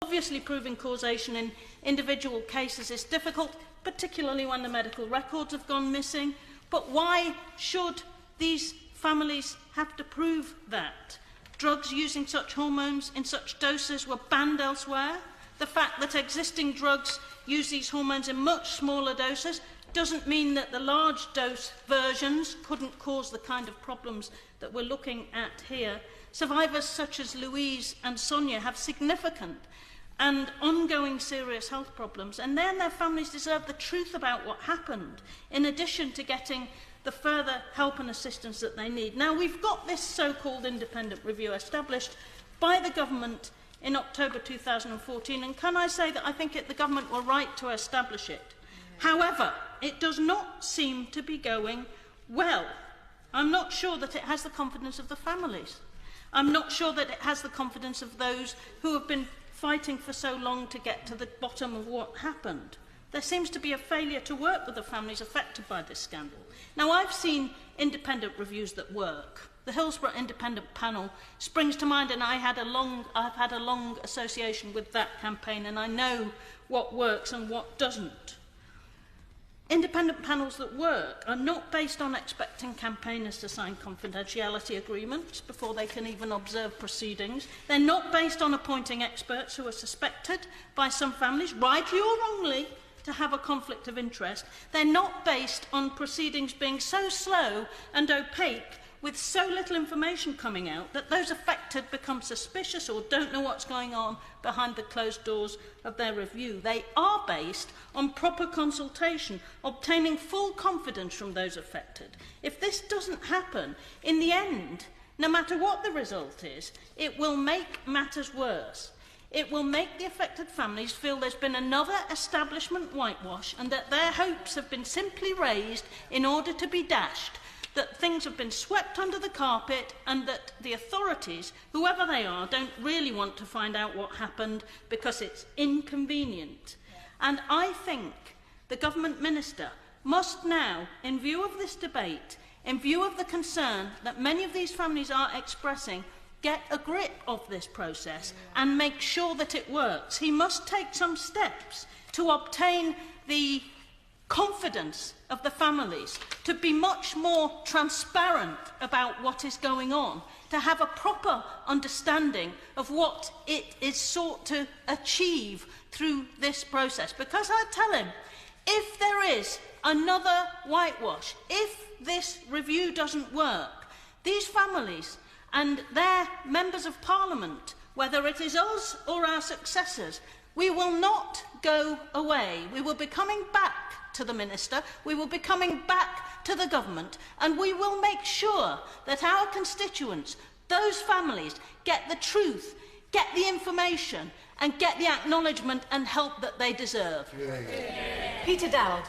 Obviously, proving causation in individual cases is difficult, particularly when the medical records have gone missing. But why should these families have to prove that? Drugs using such hormones in such doses were banned elsewhere. The fact that existing drugs use these hormones in much smaller doses doesn't mean that the large dose versions couldn't cause the kind of problems that we're looking at here. Survivors such as Louise and Sonia have significant and ongoing serious health problems, and then their families deserve the truth about what happened, in addition to getting the further help and assistance that they need. Now, we've got this so-called independent review established by the government in October 2014, and can I say that I think the government were right to establish it. However, it does not seem to be going well. I'm not sure that it has the confidence of the families. I'm not sure that it has the confidence of those who have been fighting for so long to get to the bottom of what happened. There seems to be a failure to work with the families affected by this scandal. Now, I've seen independent reviews that work. The Hillsborough Independent Panel springs to mind, and I've had a long association with that campaign, and I know what works and what doesn't. Independent panels that work are not based on expecting campaigners to sign confidentiality agreements before they can even observe proceedings. They're not based on appointing experts who are suspected by some families, rightly or wrongly, to have a conflict of interest. They're not based on proceedings being so slow and opaque, with so little information coming out, that those affected become suspicious or don't know what's going on behind the closed doors of their review. They are based on proper consultation, obtaining full confidence from those affected. If this doesn't happen, in the end, no matter what the result is, it will make matters worse. It will make the affected families feel there's been another establishment whitewash, and that their hopes have been simply raised in order to be dashed, that things have been swept under the carpet, and that the authorities, whoever they are, don't really want to find out what happened because it's inconvenient. And I think the government minister must now, in view of this debate, in view of the concern that many of these families are expressing, get a grip of this process and make sure that it works. He must take some steps to obtain the confidence of the families, to be much more transparent about what is going on, to have a proper understanding of what it is sought to achieve through this process. Because I tell him, if there is another whitewash, if this review doesn't work, these families and their members of Parliament, whether it is us or our successors, we will not go away. We will be coming back to the Minister, we will be coming back to the government, and we will make sure that our constituents, those families, get the truth, get the information, and get the acknowledgement and help that they deserve. Peter Dowd.